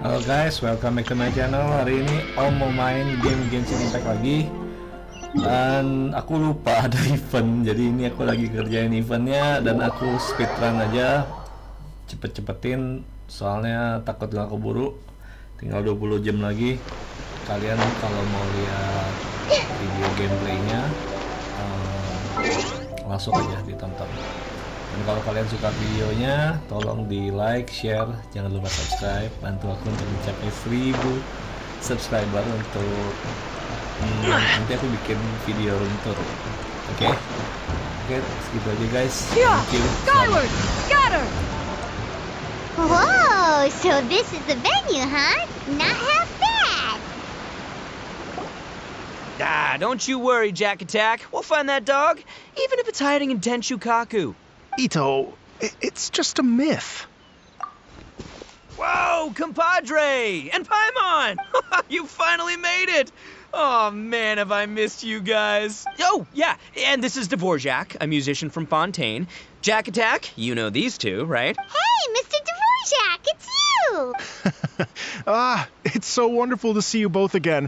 Halo guys, welcome back to my channel. Hari ini Om mau main game Genshin Impact lagi. Dan aku lupa ada event. Jadi ini aku lagi kerjain eventnya dan aku speedrun aja. Cepet-cepetin soalnya takut gak keburu. Tinggal 20 jam lagi. Kalian kalau mau lihat video gameplaynya langsung aja ditonton. Dan kalau kalian suka videonya, tolong di like, share, jangan lupa subscribe, bantu aku untuk mencapai 1000 subscriber untuk nanti aku bikin video room tour. Oke, segitu aja guys. Thank you. Skyward! Got her! Whoa, so this is the venue, huh? Not half bad. Don't you worry, Jack Attack. We'll find that dog, even if it's hiding in Tenshukaku. Itto, it's just a myth. Whoa, compadre! And Paimon! You finally made it! Oh man, have I missed you guys. Oh, yeah, and this is Dvorak, a musician from Fontaine. Jack Attack, you know these two, right? Hey, Mr. Dvorak, it's you! It's so wonderful to see you both again.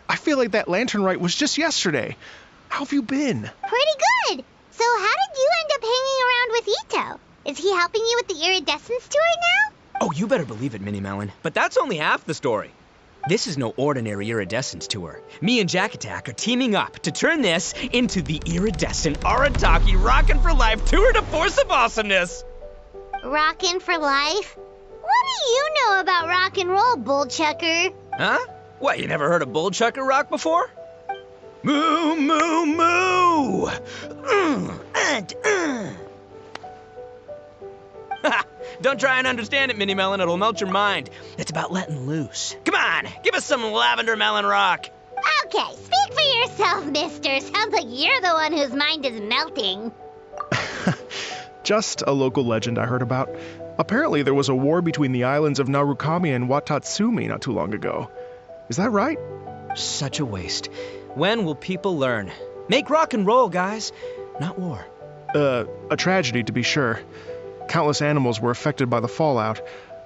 I feel like that lantern rite was just yesterday. How have you been? Pretty good. So how did you end up hanging around with Itto? Is he helping you with the Iridescent story now? Oh, you better believe it, Mini Melon. But that's only half the story. This is no ordinary Iridescent tour. Me and Jack Attack are teaming up to turn this into the Iridescent Arataki Rockin for Life Tour de Force of Awesomeness! Rockin' for life? What do you know about rock and roll, bullchucker? Huh? What, you never heard a bullchucker rock before? Moo, moo, moo! Don't try and understand it, Mini Melon. It'll melt your mind. It's about letting loose. Come on, give us some lavender melon rock. Okay, speak for yourself, mister. Sounds like you're the one whose mind is melting. Just a local legend I heard about. Apparently there was a war between the islands of Narukami and Watatsumi not too long ago. Is that right? Such a waste. When will people learn? Make rock and roll, guys, not war. A tragedy to be sure. Countless animals were affected by the fallout.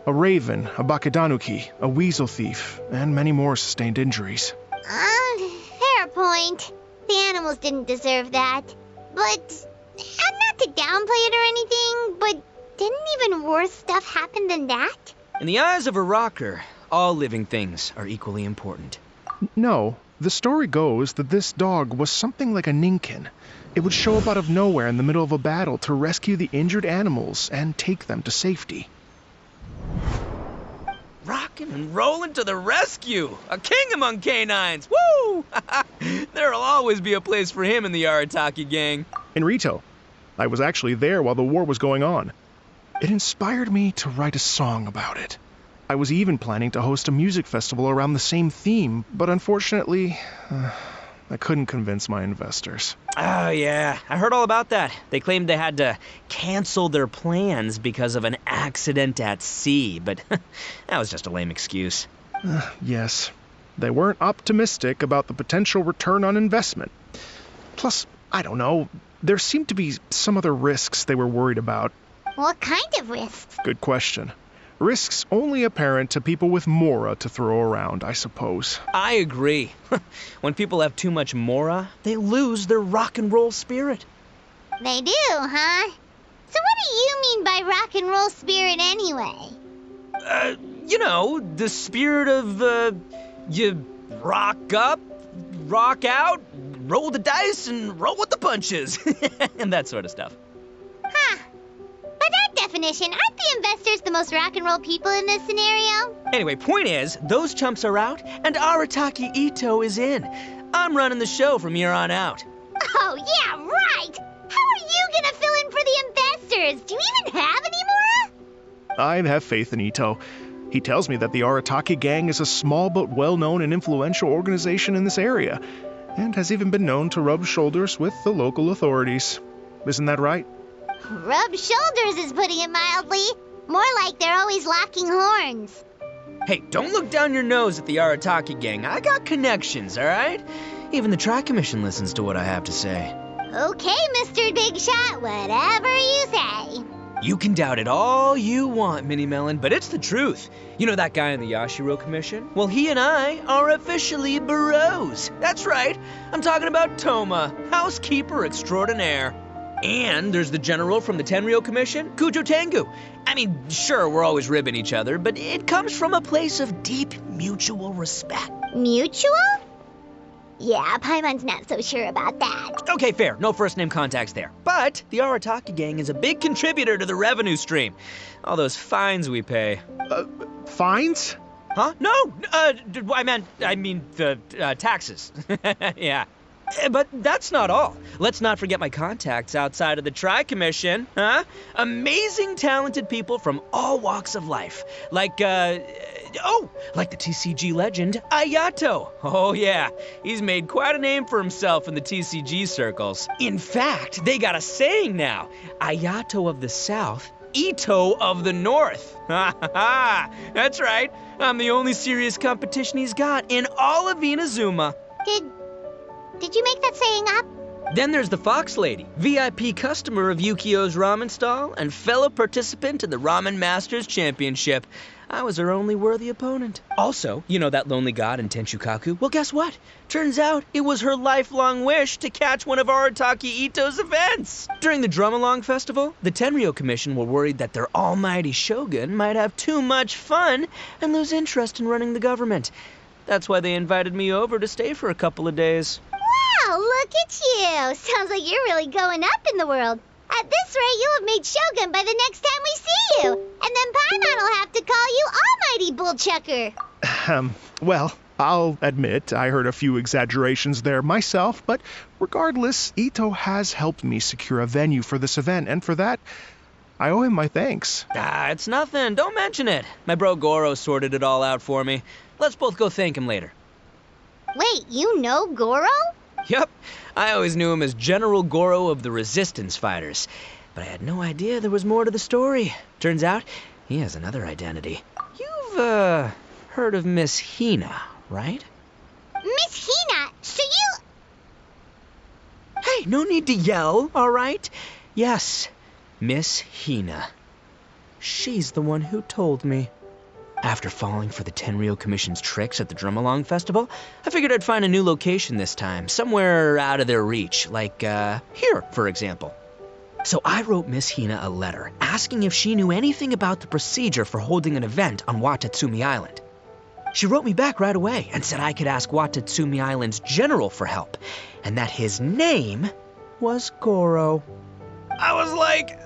A raven, a bakedanuki, a weasel thief, and many more sustained injuries. Fair point. The animals didn't deserve that. But, not to downplay it or anything, but didn't even worse stuff happen than that? In the eyes of a rocker, all living things are equally important. No, the story goes that this dog was something like a ninkin. It would show up out of nowhere in the middle of a battle to rescue the injured animals and take them to safety. Rockin' and rollin' to the rescue! A king among canines! Woo! There'll always be a place for him in the Arataki gang. In Rito, I was actually there while the war was going on. It inspired me to write a song about it. I was even planning to host a music festival around the same theme, but unfortunately, I couldn't convince my investors. Oh, yeah. I heard all about that. They claimed they had to cancel their plans because of an accident at sea, but that was just a lame excuse. Yes, they weren't optimistic about the potential return on investment. Plus, I don't know, there seemed to be some other risks they were worried about. What kind of risks? Good question. Risks only apparent to people with mora to throw around, I suppose. I agree. When people have too much mora, they lose their rock and roll spirit. They do, huh? So what do you mean by rock and roll spirit anyway? You know, the spirit of, you rock up, rock out, roll the dice, and roll with the punches. And that sort of stuff. Huh. By that definition, aren't the investors the most rock and roll people in this scenario? Anyway, point is, those chumps are out, and Arataki Itto is in. I'm running the show from here on out. Oh, yeah, right! How are you gonna fill in for the investors? Do you even have any more? I have faith in Itto. He tells me that the Arataki gang is a small but well-known and influential organization in this area, and has even been known to rub shoulders with the local authorities. Isn't that right? Rub shoulders is putting it mildly. More like they're always locking horns. Hey, don't look down your nose at the Arataki gang. I got connections, all right? Even the Tri-Commission listens to what I have to say. Okay, Mr. Big Shot, whatever you say. You can doubt it all you want, Mini Melon, but it's the truth. You know that guy in the Yashiro Commission? Well, he and I are officially bros. That's right. I'm talking about Toma, housekeeper extraordinaire. And there's the general from the Tenryo Commission, Kujo Tengu. I mean, sure, we're always ribbing each other, but it comes from a place of deep mutual respect. Mutual? Yeah, Paimon's not so sure about that. Okay, fair. No first-name contacts there. But the Arataki gang is a big contributor to the revenue stream. All those fines we pay. Fines? Huh? No, I mean the taxes. Yeah. But that's not all. Let's not forget my contacts outside of the Tri-Commission, huh? Amazing, talented people from all walks of life. Like the TCG legend, Ayato. Oh yeah, he's made quite a name for himself in the TCG circles. In fact, they got a saying now, Ayato of the South, Itto of the North. Ha ha ha! That's right, I'm the only serious competition he's got in all of Inazuma. Did you make that saying up? Then there's the Fox Lady, VIP customer of Yukio's ramen stall and fellow participant in the Ramen Masters Championship. I was her only worthy opponent. Also, you know that lonely god in Tenshukaku? Well, guess what? Turns out it was her lifelong wish to catch one of Arataki Itto's events. During the Drum-Along Festival, the Tenryo Commission were worried that their almighty shogun might have too much fun and lose interest in running the government. That's why they invited me over to stay for a couple of days. Wow, look at you! Sounds like you're really going up in the world. At this rate, you'll have made Shogun by the next time we see you. And then Paimon will have to call you Almighty Bullchucker. Well, I'll admit I heard a few exaggerations there myself, but regardless, Itto has helped me secure a venue for this event, and for that, I owe him my thanks. It's nothing. Don't mention it. My bro Goro sorted it all out for me. Let's both go thank him later. Wait, you know Goro? Yep, I always knew him as General Goro of the Resistance Fighters, but I had no idea there was more to the story. Turns out, he has another identity. You've, heard of Miss Hina, right? Miss Hina, so you... Hey, no need to yell, all right? Yes, Miss Hina. She's the one who told me. After falling for the Tenryo Commission's tricks at the Drum-Along Festival, I figured I'd find a new location this time, somewhere out of their reach, like, here, for example. So I wrote Miss Hina a letter, asking if she knew anything about the procedure for holding an event on Watatsumi Island. She wrote me back right away and said I could ask Watatsumi Island's general for help, and that his name was Goro. I was like,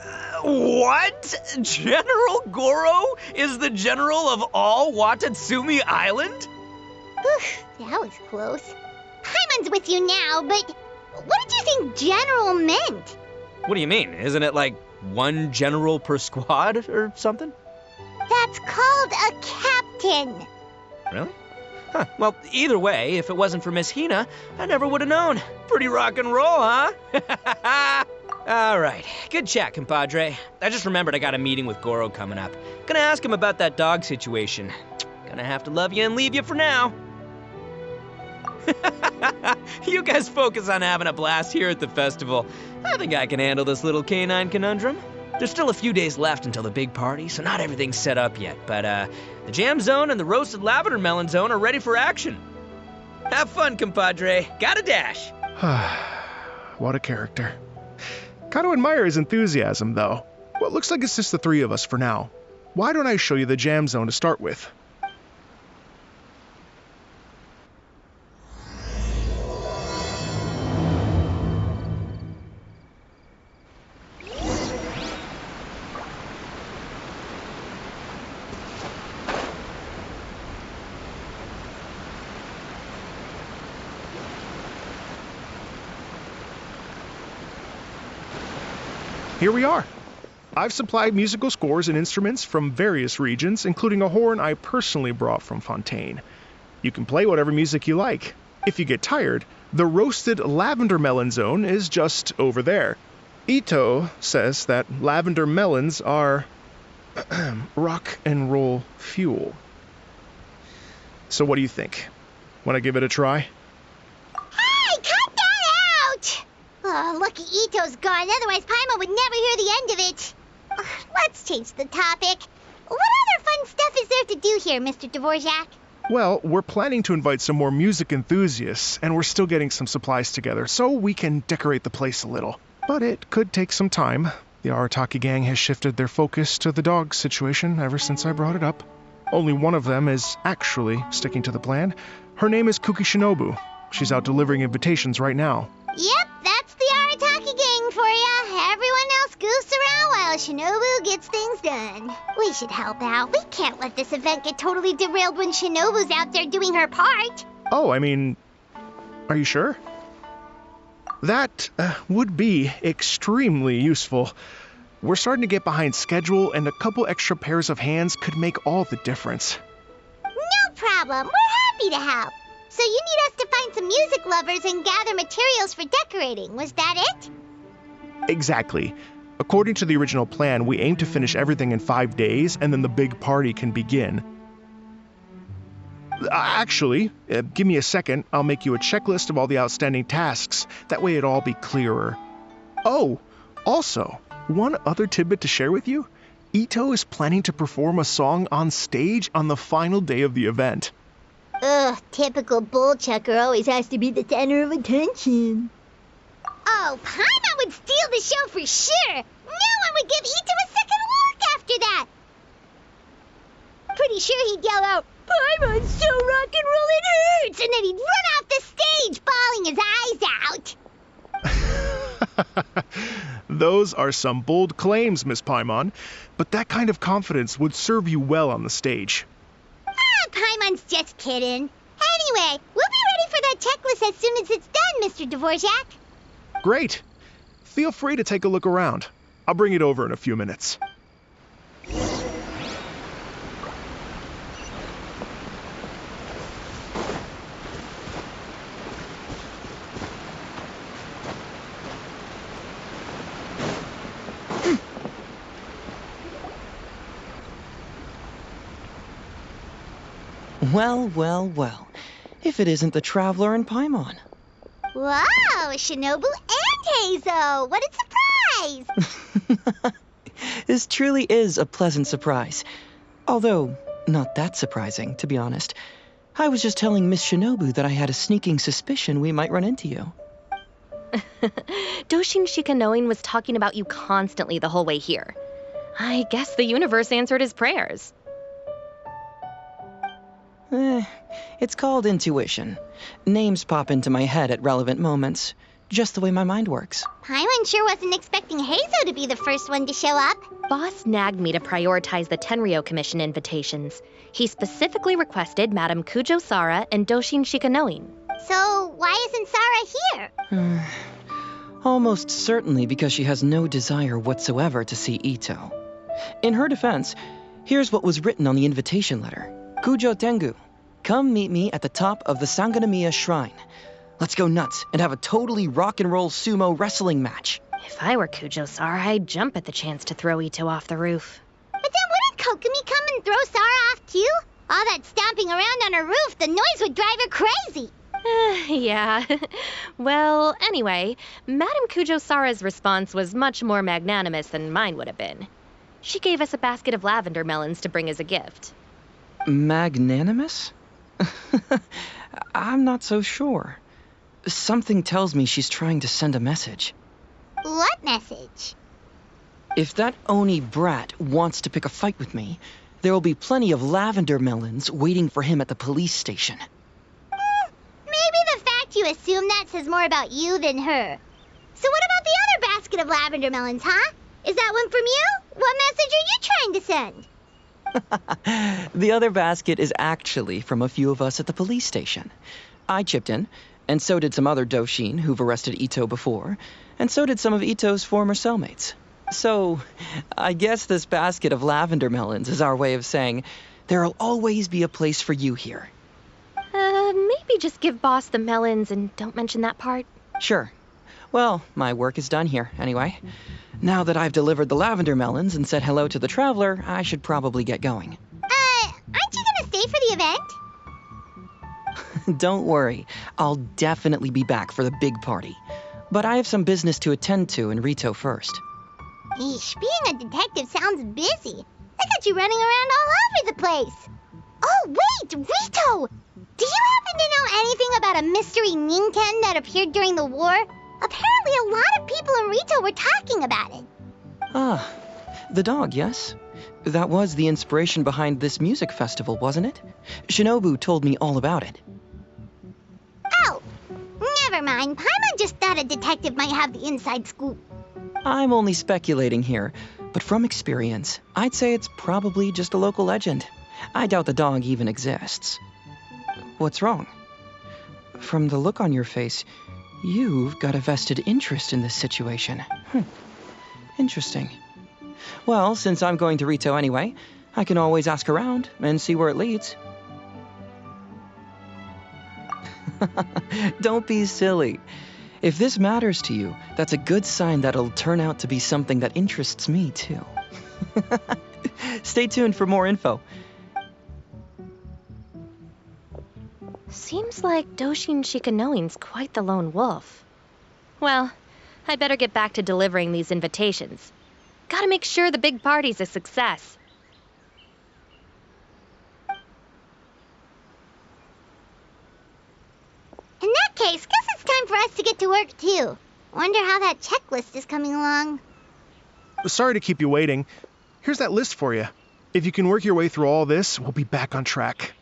what? General Goro is the general of all Watatsumi Island? Whew, that was close. Paimon's with you now, but what did you think general meant? What do you mean? Isn't it like one general per squad or something? That's called a captain. Really? Huh. Well, either way, if it wasn't for Miss Hina, I never would have known. Pretty rock and roll, huh? All right. Good chat, compadre. I just remembered I got a meeting with Goro coming up. Gonna ask him about that dog situation. Gonna have to love you and leave you for now. You guys focus on having a blast here at the festival. I think I can handle this little canine conundrum. There's still a few days left until the big party, so not everything's set up yet. But the jam zone and the roasted lavender melon zone are ready for action. Have fun, compadre. Gotta dash. What a character. Kind of admire his enthusiasm, though. Well, it looks like it's just the three of us for now. Why don't I show you the jam zone to start with? Here we are. I've supplied musical scores and instruments from various regions, including a horn I personally brought from Fontaine. You can play whatever music you like. If you get tired, the roasted lavender melon zone is just over there. Itto says that lavender melons are rock and roll fuel. So what do you think? Want to give it a try? Hey, cut that out! Oh, lucky Itto's gone, otherwise Paimon would never hear the end of it. let's change the topic. What other fun stuff is there to do here, Mr. Dvorak? Well, we're planning to invite some more music enthusiasts, and we're still getting some supplies together, so we can decorate the place a little. But it could take some time. The Arataki gang has shifted their focus to the dog situation ever since I brought it up. Only one of them is actually sticking to the plan. Her name is Kuki Shinobu. She's out delivering invitations right now. Yep, that's the Arataki gang for ya. Everyone else goofs around while Shinobu gets things done. We should help out. We can't let this event get totally derailed when Shinobu's out there doing her part. Oh, I mean, are you sure? That would be extremely useful. We're starting to get behind schedule, and a couple extra pairs of hands could make all the difference. No problem. We're happy to help. So you need us to find some music lovers and gather materials for decorating. Was that it? Exactly. According to the original plan, we aim to finish everything in 5 days, and then the big party can begin. Actually, give me a second. I'll make you a checklist of all the outstanding tasks. That way it'll all be clearer. Oh, also, one other tidbit to share with you. Itto is planning to perform a song on stage on the final day of the event. Ugh, typical bull chucker always has to be the center of attention. Oh, Paimon would steal the show for sure. No one would give Itto a second look after that. Pretty sure he'd yell out, "Paimon's so rock and roll it hurts!" And then he'd run off the stage, bawling his eyes out. Those are some bold claims, Miss Paimon, but that kind of confidence would serve you well on the stage. Paimon's just kidding. Anyway, we'll be ready for that checklist as soon as it's done, Mr. Dvorak. Great. Feel free to take a look around. I'll bring it over in a few minutes. Well, well, well. If it isn't the Traveler and Paimon. Wow, Shinobu and Heizo! What a surprise! This truly is a pleasant surprise. Although, not that surprising, to be honest. I was just telling Miss Shinobu that I had a sneaking suspicion we might run into you. Doshin Shikanoin was talking about you constantly the whole way here. I guess the universe answered his prayers. It's called intuition. Names pop into my head at relevant moments, just the way my mind works. Paimon sure wasn't expecting Heizo to be the first one to show up. Boss nagged me to prioritize the Tenryo Commission invitations. He specifically requested Madame Kujo Sara and Doshin Shikanoin. So why isn't Sara here? Almost certainly because she has no desire whatsoever to see Itto. In her defense, here's what was written on the invitation letter. Kujo Tengu, come meet me at the top of the Sanganamiya Shrine. Let's go nuts and have a totally rock and roll sumo wrestling match. If I were Kujo Sara, I'd jump at the chance to throw Itto off the roof. But then wouldn't Kokomi come and throw Sara off too? All that stomping around on her roof, the noise would drive her crazy. Yeah. Well, anyway, Madame Kujo Sara's response was much more magnanimous than mine would have been. She gave us a basket of lavender melons to bring as a gift. Magnanimous? I'm not so sure. Something tells me she's trying to send a message. What message? If that Oni brat wants to pick a fight with me, there will be plenty of lavender melons waiting for him at the police station. Maybe the fact you assume that says more about you than her. So what about the other basket of lavender melons, huh? Is that one from you? What message are you trying to send? The other basket is actually from a few of us at the police station. I chipped in, and so did some other Doshin who've arrested Itto before, and so did some of Itto's former cellmates. So, I guess this basket of lavender melons is our way of saying, there'll always be a place for you here. Maybe just give Boss the melons and don't mention that part. Sure. Well, my work is done here, anyway. Now that I've delivered the lavender melons and said hello to the Traveler, I should probably get going. Aren't you gonna stay for the event? Don't worry, I'll definitely be back for the big party. But I have some business to attend to in Rito first. Eesh, being a detective sounds busy. They got you running around all over the place. Oh, wait, Rito! Do you happen to know anything about a mystery Ninken that appeared during the war? Apparently a lot of people in Rito were talking about it. Ah, the dog, yes? That was the inspiration behind this music festival, wasn't it? Shinobu told me all about it. Oh, never mind. Paimon just thought a detective might have the inside scoop. I'm only speculating here, but from experience, I'd say it's probably just a local legend. I doubt the dog even exists. What's wrong? From the look on your face, you've got a vested interest in this situation. Interesting. Well, since I'm going to Rito anyway, I can always ask around and see where it leads. Don't be silly. If this matters to you, that's a good sign that it'll turn out to be something that interests me too. Stay tuned for more info. Seems like Doshin Shikanoin's quite the lone wolf. Well, I'd better get back to delivering these invitations. Gotta make sure the big party's a success. In that case, guess it's time for us to get to work too. Wonder how that checklist is coming along. Sorry to keep you waiting. Here's that list for you. If you can work your way through all this, we'll be back on track.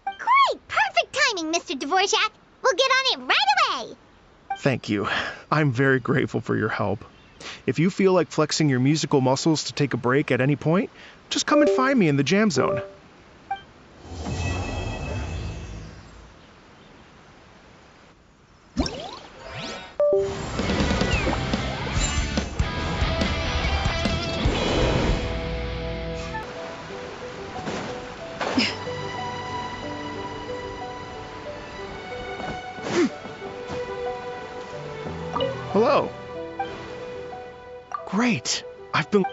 Great! Perfect timing, Mr. Dvorak. We'll get on it right away. Thank you. I'm very grateful for your help. If you feel like flexing your musical muscles to take a break at any point, just come and find me in the jam zone. Hello. Great. I've been...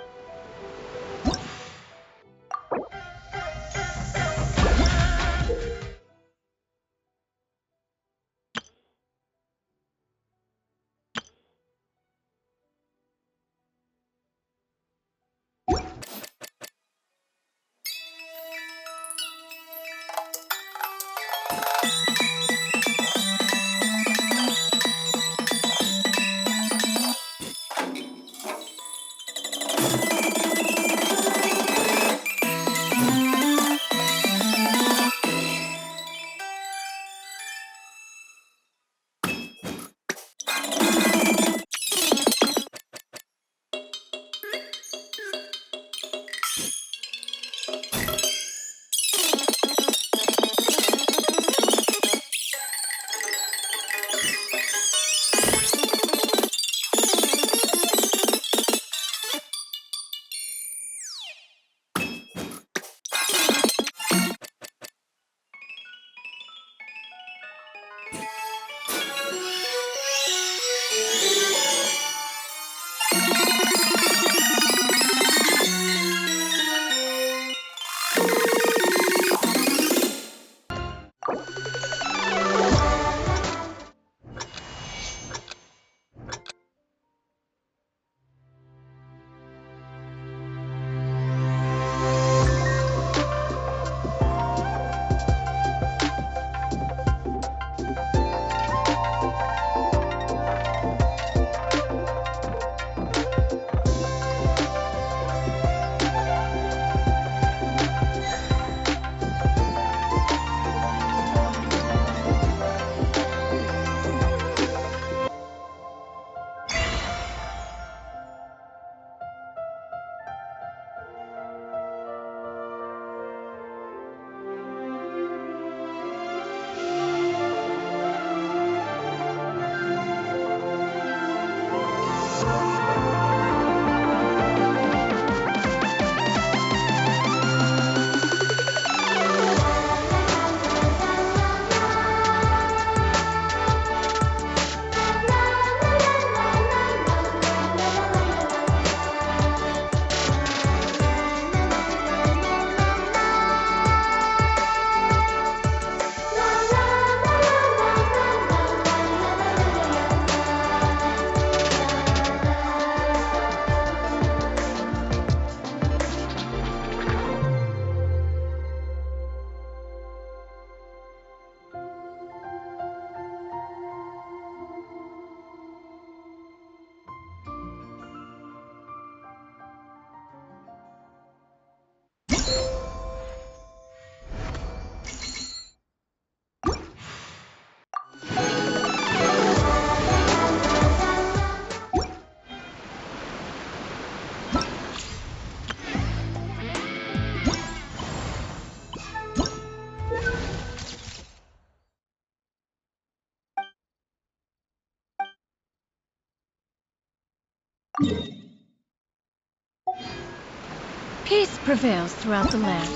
Peace prevails throughout the land.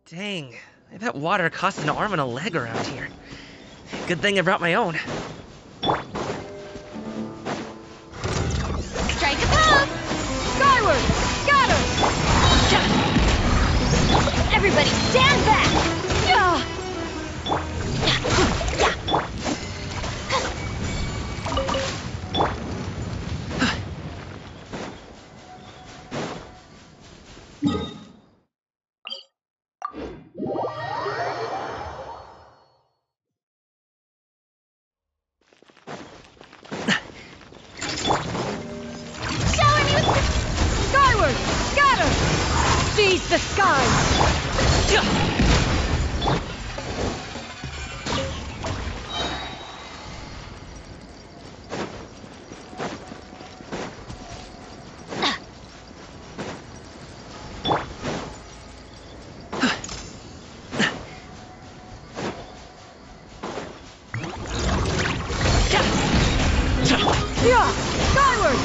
Dang, I bet water costs an arm and a leg around here. Good thing I brought my own. Strike a pose! Skyward! Scatter! Everybody stand back! Yeah! Skyward! Scatter! Seize the skies! Yeah! Skyward!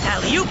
Alley-oop!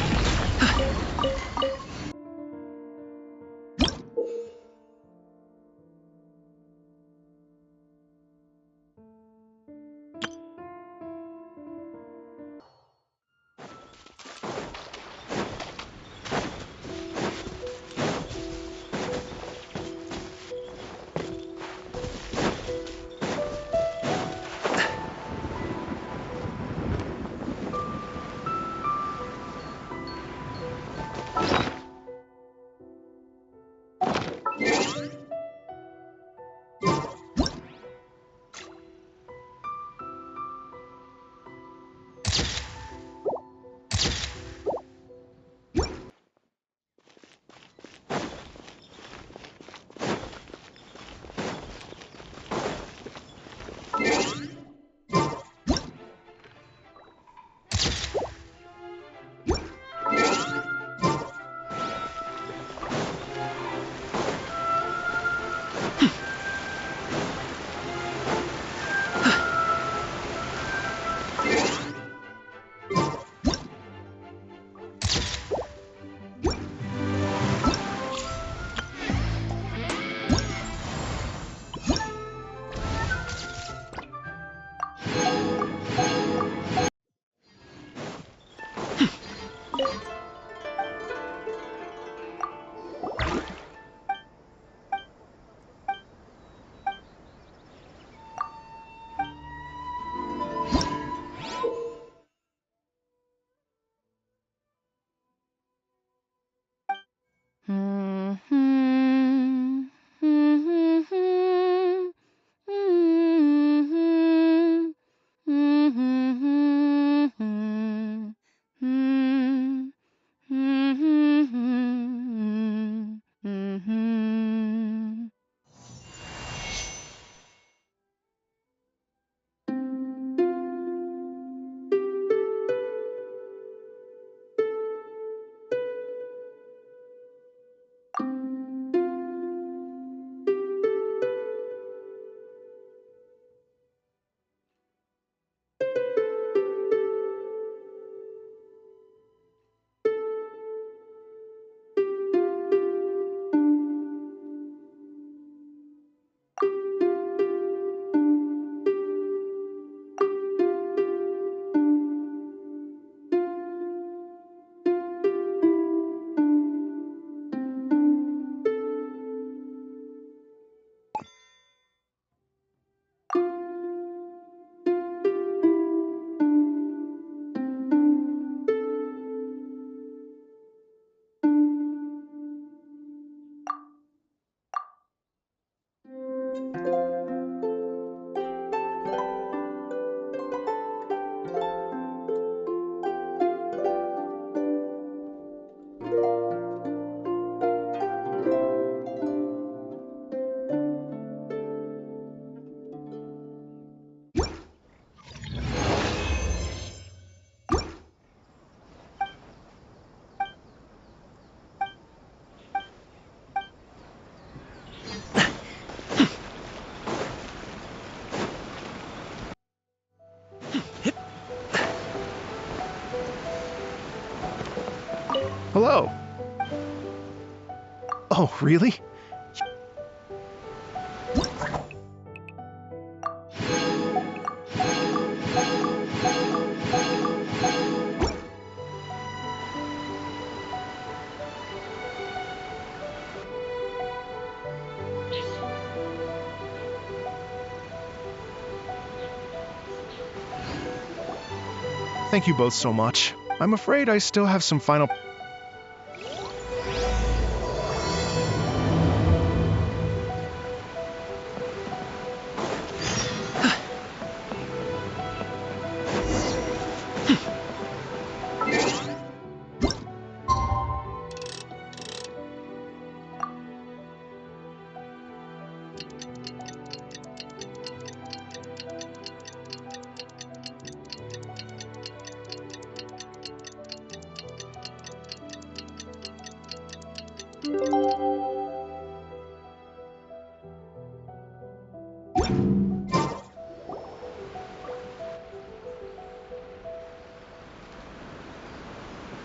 hello. Oh, really? Thank you both so much. I'm afraid I still have some final...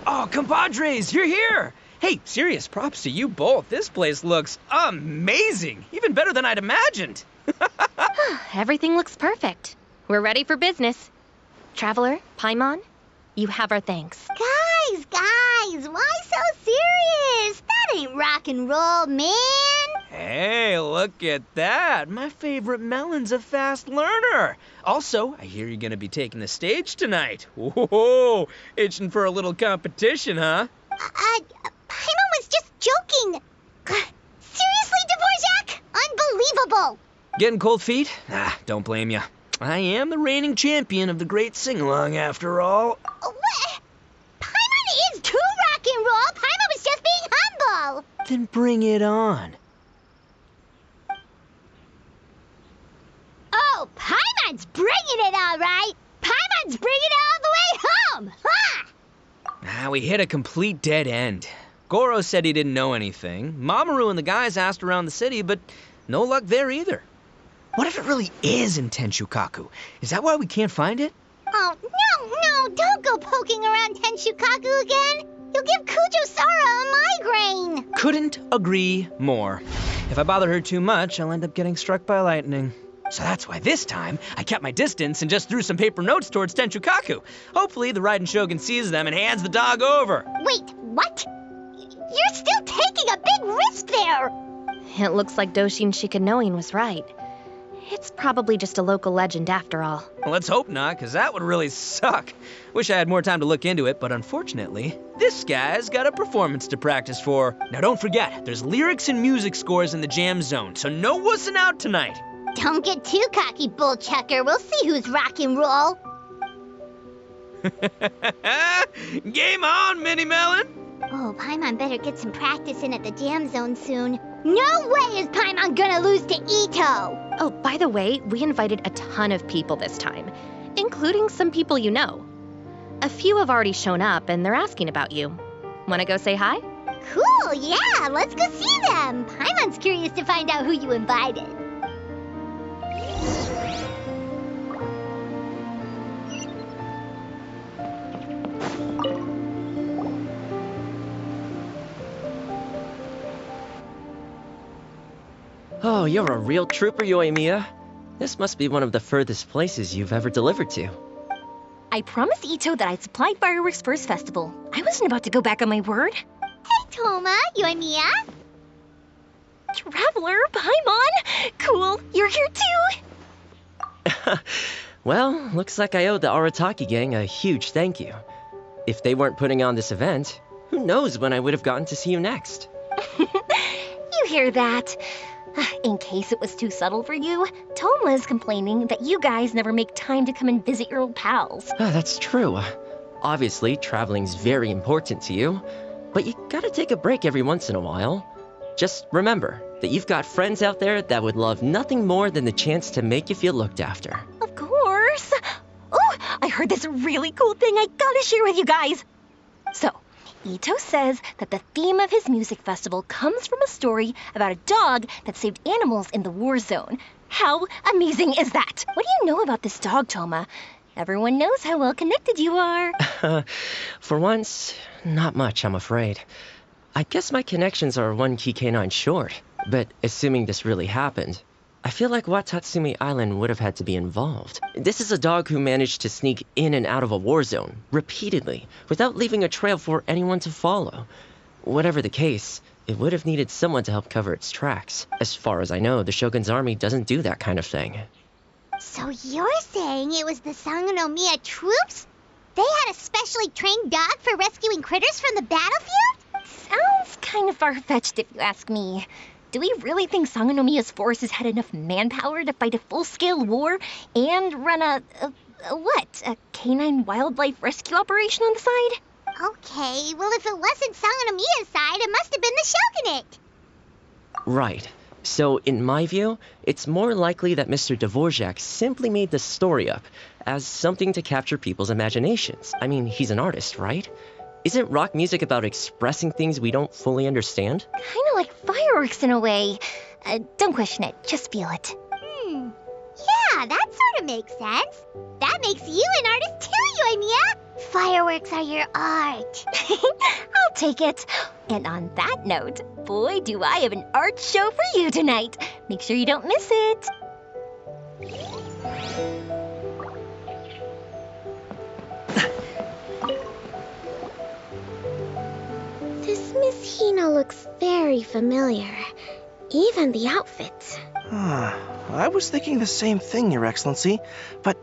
Oh, compadres, you're here! Hey, serious props to you both. This place looks amazing. Even better than I'd imagined. Everything looks perfect. We're ready for business. Traveler, Paimon, you have our thanks. Guys, why so serious? That ain't rock and roll, man. Hey, look at that. My favorite melon's a fast learner. Also, I hear you're gonna be taking the stage tonight. Whoa, itching for a little competition, huh? Paimon was just joking. Seriously, Dvorak? Unbelievable. Getting cold feet? Ah, don't blame ya. I am the reigning champion of the great sing-along after all. What? Paimon is too rock and roll. Paimon was just being humble. Then bring it on. Oh, Paimon's bringing it all right. Paimon's bringing it all the way home. Ha! We hit a complete dead end. Goro said he didn't know anything. Mamoru and the guys asked around the city, but no luck there either. What if it really is in Tenshukaku? Is that why we can't find it? Oh, no, don't go poking around Tenshukaku again. You'll give Kujo-Sara a migraine. Couldn't agree more. If I bother her too much, I'll end up getting struck by lightning. So that's why this time, I kept my distance and just threw some paper notes towards Tenshukaku. Hopefully, the Raiden Shogun sees them and hands the dog over. Wait, what? You're still taking a big risk there. It looks like Doshin Shikanoin was right. It's probably just a local legend after all. Well, let's hope not, because that would really suck. Wish I had more time to look into it, but unfortunately, this guy's got a performance to practice for. Now don't forget, there's lyrics and music scores in the jam zone, so no wussing out tonight. Don't get too cocky, bullchucker. We'll see who's rock and roll. Game on, Mini Melon! Oh, Paimon better get some practice in at the jam zone soon. No way is Paimon gonna lose to Itto! Oh, by the way, we invited a ton of people this time, including some people you know. A few have already shown up, and they're asking about you. Wanna go say hi? Cool, yeah, let's go see them. Paimon's curious to find out who you invited. Oh, you're a real trooper, Yoimiya. This must be one of the furthest places you've ever delivered to. I promised Itto that I'd supply fireworks for his festival. I wasn't about to go back on my word. Hey, Toma, Yoimiya. Traveler, Paimon! Cool, you're here too! Well, looks like I owe the Arataki gang a huge thank you. If they weren't putting on this event, who knows when I would have gotten to see you next. You hear that? In case it was too subtle for you, Toma's complaining that you guys never make time to come and visit your old pals. That's true. Obviously, traveling's very important to you, but you gotta take a break every once in a while. Just remember that you've got friends out there that would love nothing more than the chance to make you feel looked after. Of course. Oh, I heard this really cool thing I gotta share with you guys. So, Itto says that the theme of his music festival comes from a story about a dog that saved animals in the war zone. How amazing is that? What do you know about this dog, Toma? Everyone knows how well connected you are. For once, not much, I'm afraid. I guess my connections are one key canine short, but assuming this really happened, I feel like Watatsumi Island would have had to be involved. This is a dog who managed to sneak in and out of a war zone, repeatedly, without leaving a trail for anyone to follow. Whatever the case, it would have needed someone to help cover its tracks. As far as I know, the Shogun's army doesn't do that kind of thing. So you're saying it was the Sangonomiya troops? They had a specially trained dog for rescuing critters from the battlefield? Sounds kind of far-fetched if you ask me. Do we really think Sangonomiya's forces had enough manpower to fight a full-scale war and run a canine wildlife rescue operation on the side? Okay, well if it wasn't Sangonomiya's side, it must have been the Shogunate. Right. So, in my view, it's more likely that Mr. Dvorak simply made the story up as something to capture people's imaginations. I mean, he's an artist, right? Isn't rock music about expressing things we don't fully understand? Kinda like fireworks in a way. Don't question it, just feel it. Yeah, that sort of makes sense. That makes you an artist too, Yoimiya. Fireworks are your art. I'll take it. And on that note, boy, do I have an art show for you tonight. Make sure you don't miss it. This Miss Hina looks very familiar. Even the outfit. I was thinking the same thing, Your Excellency, but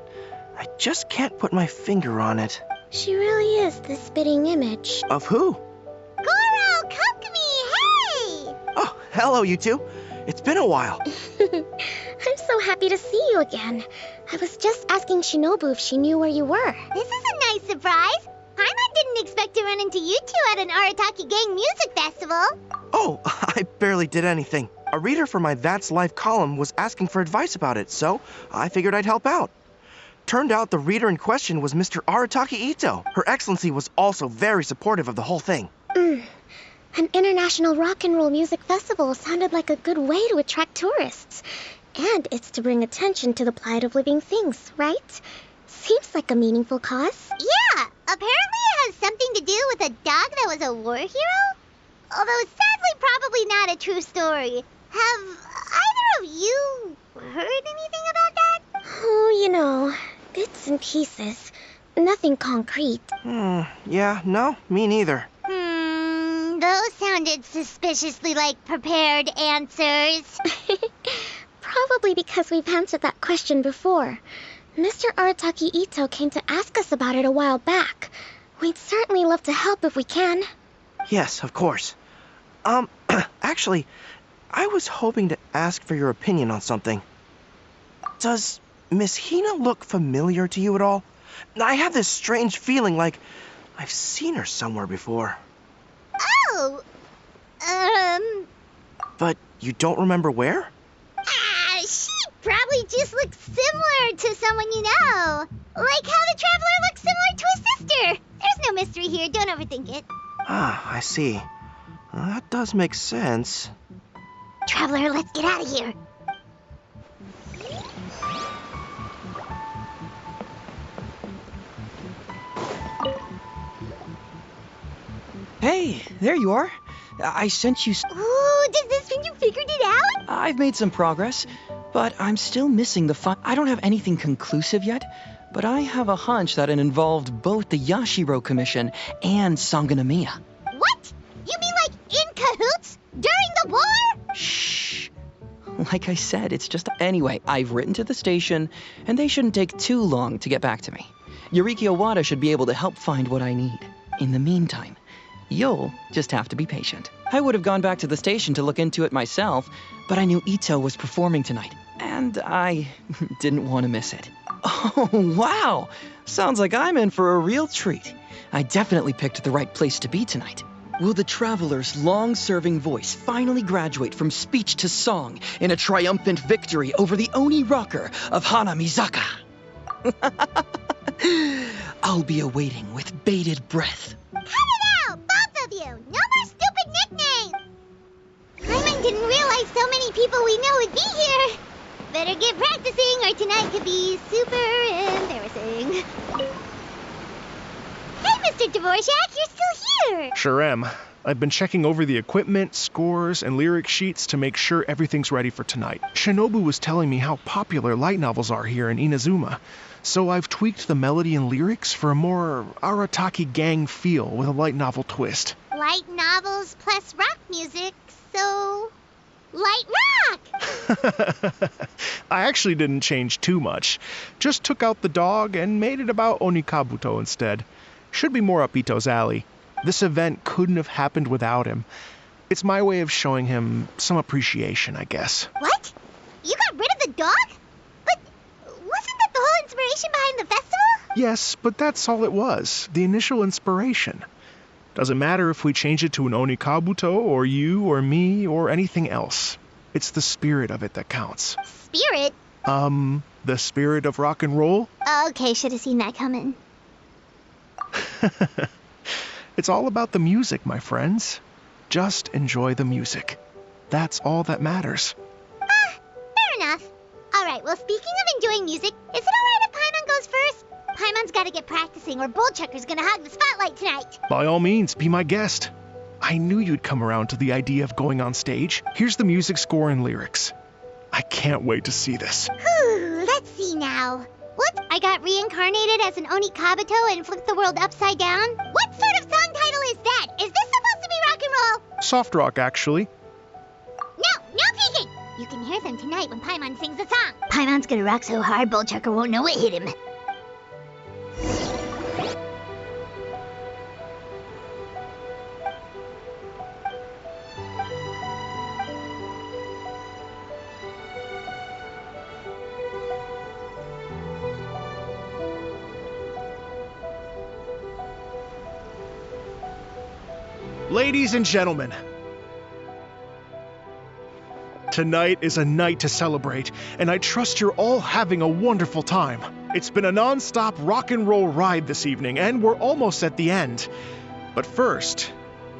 I just can't put my finger on it. She really is the spitting image. Of who? Goro, Kokumi, hey! Oh, hello, you two. It's been a while. I'm so happy to see you again. I was just asking Shinobu if she knew where you were. This is a nice surprise. Paimon didn't expect to run into you two at an Arataki Gang music festival. Oh, I barely did anything. A reader for my That's Life column was asking for advice about it, so I figured I'd help out. Turned out the reader in question was Mr. Arataki Itto. Her Excellency was also very supportive of the whole thing. An international rock and roll music festival sounded like a good way to attract tourists. And it's to bring attention to the plight of living things, right? Seems like a meaningful cause. Yeah, apparently it has something to do with a dog that was a war hero? Although sadly probably not a true story. Have either of you heard anything about that? Oh, you know, bits and pieces. Nothing concrete. Yeah, no, me neither. Those sounded suspiciously like prepared answers. Probably because we've answered that question before. Mr. Arataki Itto came to ask us about it a while back. We'd certainly love to help if we can. Yes, of course. Actually, I was hoping to ask for your opinion on something. Does Miss Hina look familiar to you at all? I have this strange feeling like I've seen her somewhere before. Oh, But you don't remember where? she probably just looks similar to someone you know. Like how the Traveler looks similar to his sister. There's no mystery here, don't overthink it. I see. That does make sense. Traveler, let's get out of here. Hey, there you are. I sent you... Ooh, does this mean you figured it out? I've made some progress, but I'm still missing the I don't have anything conclusive yet, but I have a hunch that it involved both the Yashiro Commission and Sangonomiya. What? You mean like in cahoots? During the war? Shh. Like I said, it's just... Anyway, I've written to the station, and they shouldn't take too long to get back to me. Yuriki Owada should be able to help find what I need. In the meantime, you'll just have to be patient. I would have gone back to the station to look into it myself, but I knew Itto was performing tonight, and I didn't want to miss it. Oh, wow! Sounds like I'm in for a real treat. I definitely picked the right place to be tonight. Will the Traveler's long-serving voice finally graduate from speech to song in a triumphant victory over the Oni rocker of Hanamizaka? I'll be awaiting with bated breath. Cut it out, both of you! No more stupid nicknames! Paimon didn't realize so many people we know would be here. better get practicing or tonight could be super embarrassing. Hey, Mr. Dvorak, you're still here! Sure am. I've been checking over the equipment, scores, and lyric sheets to make sure everything's ready for tonight. Shinobu was telling me how popular light novels are here in Inazuma, so I've tweaked the melody and lyrics for a more Arataki gang feel with a light novel twist. Light novels plus rock music, so... light rock! I actually didn't change too much. Just took out the dog and made it about Onikabuto instead. Should be more up Itto's alley. This event couldn't have happened without him. It's my way of showing him some appreciation, I guess. What? You got rid of the dog? But wasn't that the whole inspiration behind the festival? Yes, but that's all it was. The initial inspiration. Doesn't matter if we change it to an Onikabuto, or you, or me, or anything else. It's the spirit of it that counts. Spirit? The spirit of rock and roll? Okay, should have seen that coming. It's all about the music, my friends. Just enjoy the music. That's all that matters. Fair enough. Alright, well, speaking of enjoying music, is it alright if Paimon goes first? Paimon's gotta get practicing, or Bullchucker's gonna hog the spotlight tonight. By all means, be my guest. I knew you'd come around to the idea of going on stage. Here's the music score and lyrics. I can't wait to see this. Whew, let's see now. What? I got reincarnated as an Onikabuto and flipped the world upside down? What sort of song title is that? Is this supposed to be rock and roll? Soft rock, actually. No peeking! You can hear them tonight when Paimon sings the song. Paimon's gonna rock so hard, Bullchucker won't know what hit him. Ladies and gentlemen, tonight is a night to celebrate, and I trust you're all having a wonderful time. It's been a non-stop rock and roll ride this evening, and we're almost at the end. But first,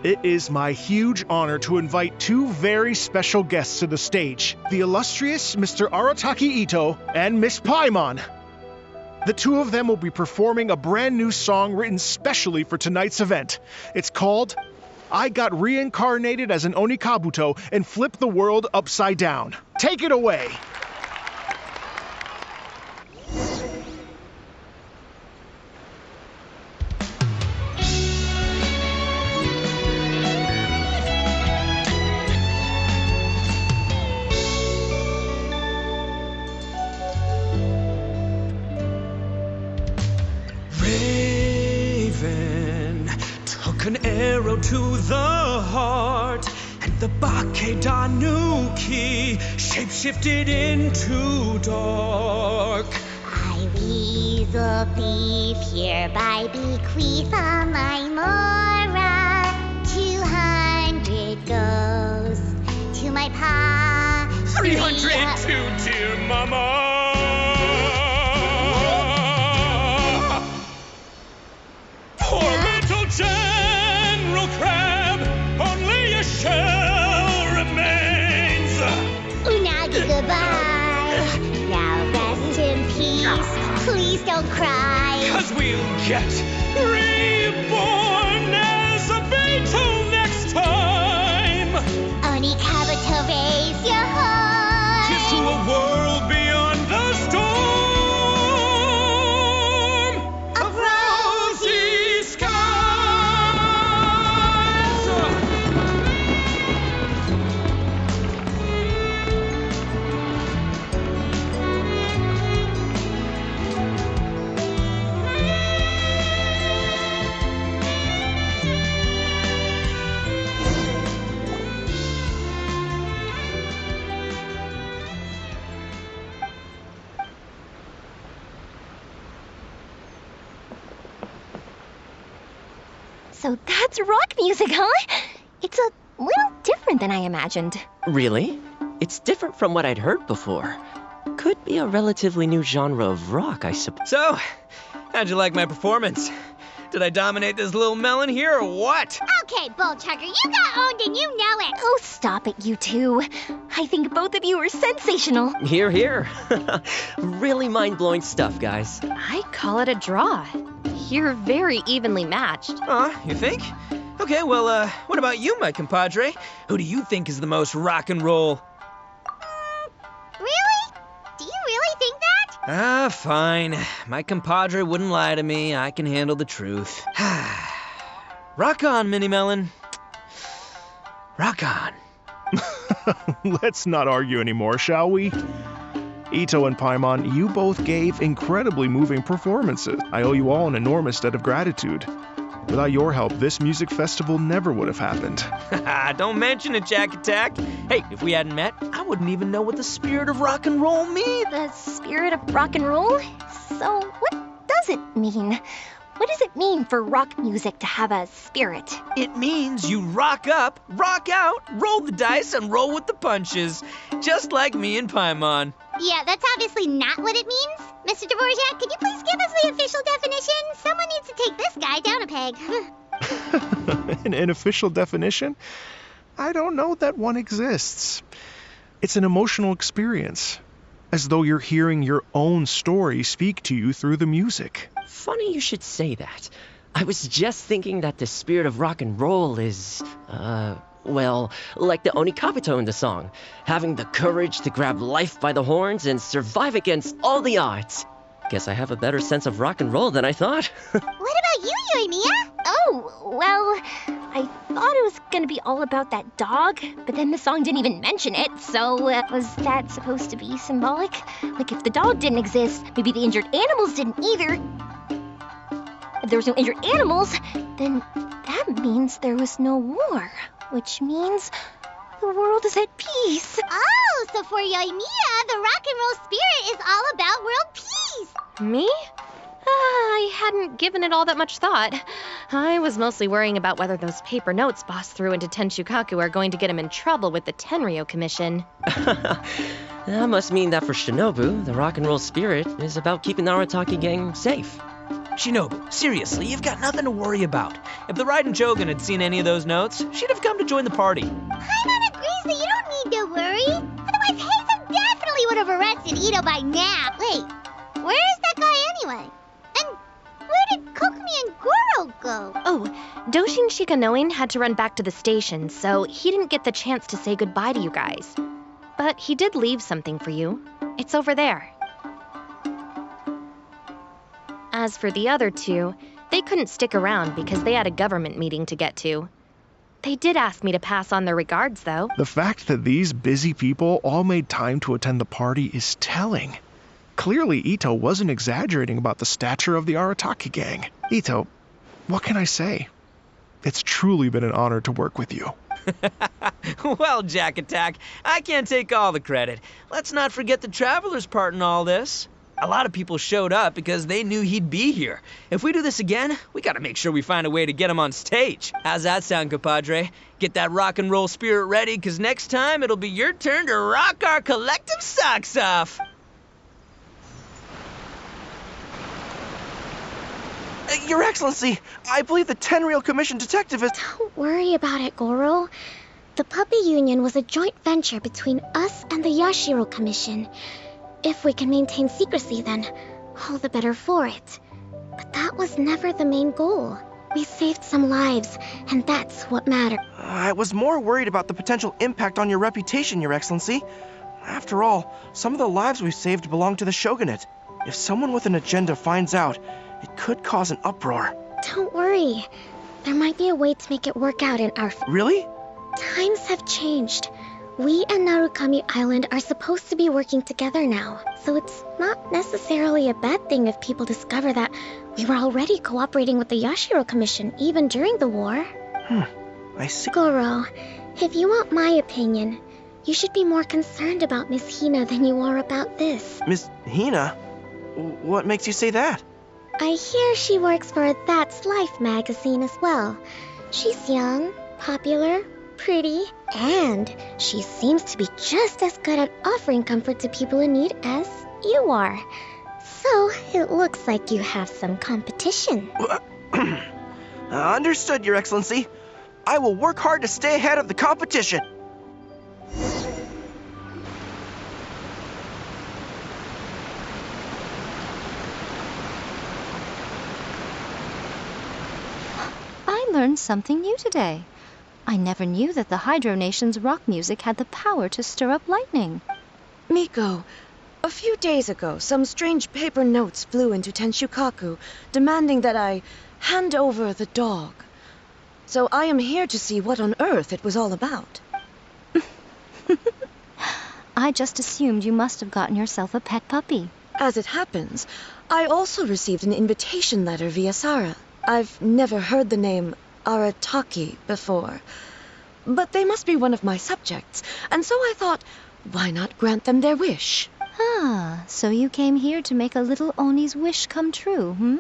it is my huge honor to invite two very special guests to the stage, the illustrious Mr. Arataki Itto and Miss Paimon. The two of them will be performing a brand new song written specially for tonight's event. It's called I Got Reincarnated as an Onikabuto and Flipped the World Upside Down. Take it away! An arrow to the heart, and the Bakedanuki shapeshifted into dark. I weasel thief hereby bequeath all my mora. 200 goes to my pa. 300 to dear mama. Poor little General Crab, only a shell remains. Unagi, goodbye. Now rest in peace. Please don't cry. 'Cause we'll get reborn as a Beetle next time. Onikabuto, raise your horn. Here's to a world beyond the storm of rosy skies. So that's rock music, huh? It's a little different than I imagined. Really? It's different from what I'd heard before. Could be a relatively new genre of rock, I suppose. So, how'd you like my performance? Did I dominate this little melon here or what? Okay, Bullchucker, you got owned and you know it. Oh, stop it, you two. I think both of you are sensational. Here, here. Really mind-blowing stuff, guys. I call it a draw. You're very evenly matched. You think? Okay, well, what about you, my compadre? Who do you think is the most rock and roll? Really? Do you really think that? Fine. My compadre wouldn't lie to me. I can handle the truth. Rock on, Mini Melon. Rock on. Let's not argue anymore, shall we? Itto and Paimon, you both gave incredibly moving performances. I owe you all an enormous debt of gratitude. Without your help, this music festival never would have happened. Don't mention it, Jack Attack. Hey, if we hadn't met, I wouldn't even know what the spirit of rock and roll means. The spirit of rock and roll? So, what does it mean? What does it mean for rock music to have a spirit? It means you rock up, rock out, roll the dice, and roll with the punches. Just like me and Paimon. Yeah, that's obviously not what it means. Mr. Dvorak, could you please give us the official definition? Someone needs to take this guy down a peg. An official definition? I don't know that one exists. It's an emotional experience, as though you're hearing your own story speak to you through the music. Funny you should say that. I was just thinking that the spirit of rock and roll is, well, like the Onikabito in the song. Having the courage to grab life by the horns and survive against all the odds. Guess I have a better sense of rock and roll than I thought. What about you, Yoimiya? Oh, well, I thought it was gonna be all about that dog, but then the song didn't even mention it, so was that supposed to be symbolic? Like, if the dog didn't exist, maybe the injured animals didn't either. If there was no injured animals, then that means there was no war, which means the world is at peace. Oh, so for Yoimiya, the rock and roll spirit is all about world peace. Me? I hadn't given it all that much thought. I was mostly worrying about whether those paper notes Boss threw into Tenshukaku are going to get him in trouble with the Tenryo Commission. That must mean that for Shinobu, the rock and roll spirit is about keeping the Arataki gang safe. Shinobu, seriously, you've got nothing to worry about. If the Raiden Shogun had seen any of those notes, she'd have come to join the party. Paimon agrees that you don't need to worry. Otherwise, Heizo definitely would have arrested Itto by now. Wait, where is that guy anyway? And where did Kokumi and Goro go? Oh, Doshin Shikanoin had to run back to the station, so he didn't get the chance to say goodbye to you guys. But he did leave something for you. It's over there. As for the other two, they couldn't stick around because they had a government meeting to get to. They did ask me to pass on their regards, though. The fact that these busy people all made time to attend the party is telling. Clearly, Itto wasn't exaggerating about the stature of the Arataki gang. Itto, what can I say? It's truly been an honor to work with you. Well, Jack Attack, I can't take all the credit. Let's not forget the Traveler's part in all this. A lot of people showed up because they knew he'd be here. If we do this again, we gotta make sure we find a way to get him on stage. How's that sound, compadre? Get that rock and roll spirit ready, because next time it'll be your turn to rock our collective socks off. Your Excellency, I believe the Tenryo Commission detective is... Don't worry about it, Goro. The Puppy Union was a joint venture between us and the Yashiro Commission. If we can maintain secrecy, then all the better for it. But that was never the main goal. We saved some lives, and that's what mattered. I was more worried about the potential impact on your reputation, Your Excellency. After all, some of the lives we saved belong to the Shogunate. If someone with an agenda finds out, it could cause an uproar. Don't worry. There might be a way to make it work out in our... Really? Times have changed. We and Narukami Island are supposed to be working together now, so it's not necessarily a bad thing if people discover that we were already cooperating with the Yashiro Commission even during the war. I see. Goro, if you want my opinion, you should be more concerned about Miss Hina than you are about this. Miss Hina? What makes you say that? I hear she works for a That's Life magazine as well. She's young, popular, pretty, and she seems to be just as good at offering comfort to people in need as you are. So, it looks like you have some competition. Understood, Your Excellency. I will work hard to stay ahead of the competition. I learned something new today. I never knew that the Hydro Nation's rock music had the power to stir up lightning. Miko, a few days ago, some strange paper notes flew into Tenshukaku, demanding that I hand over the dog. So I am here to see what on earth it was all about. I just assumed you must have gotten yourself a pet puppy. As it happens, I also received an invitation letter via Sara. I've never heard the name Arataki before, but they must be one of my subjects, and so I thought, why not grant them their wish? Ah, so you came here to make a little Oni's wish come true, hmm?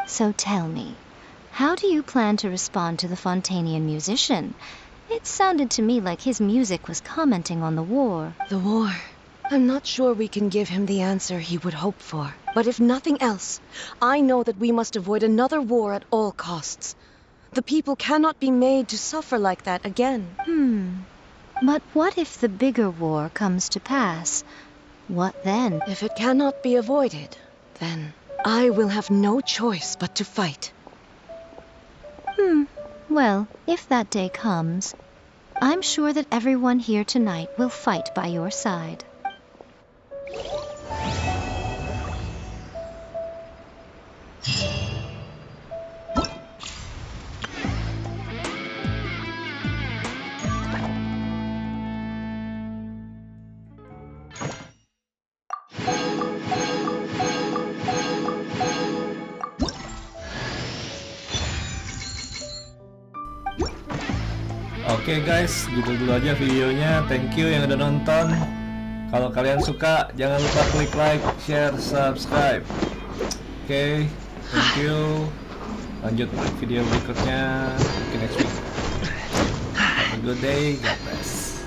So tell me, how do you plan to respond to the Fontanian musician? It sounded to me like his music was commenting on the war. The war. I'm not sure we can give him the answer he would hope for. But if nothing else, I know that we must avoid another war at all costs. The people cannot be made to suffer like that again. But what if the bigger war comes to pass? What then? If it cannot be avoided, then I will have no choice but to fight. Well, if that day comes, I'm sure that everyone here tonight will fight by your side. Oke guys, gitu dulu aja videonya. Thank you yang udah nonton. Kalau kalian suka, jangan lupa klik like, share, subscribe. Oke, thank you. Lanjut video berikutnya mungkin next week. Have a good day, God bless.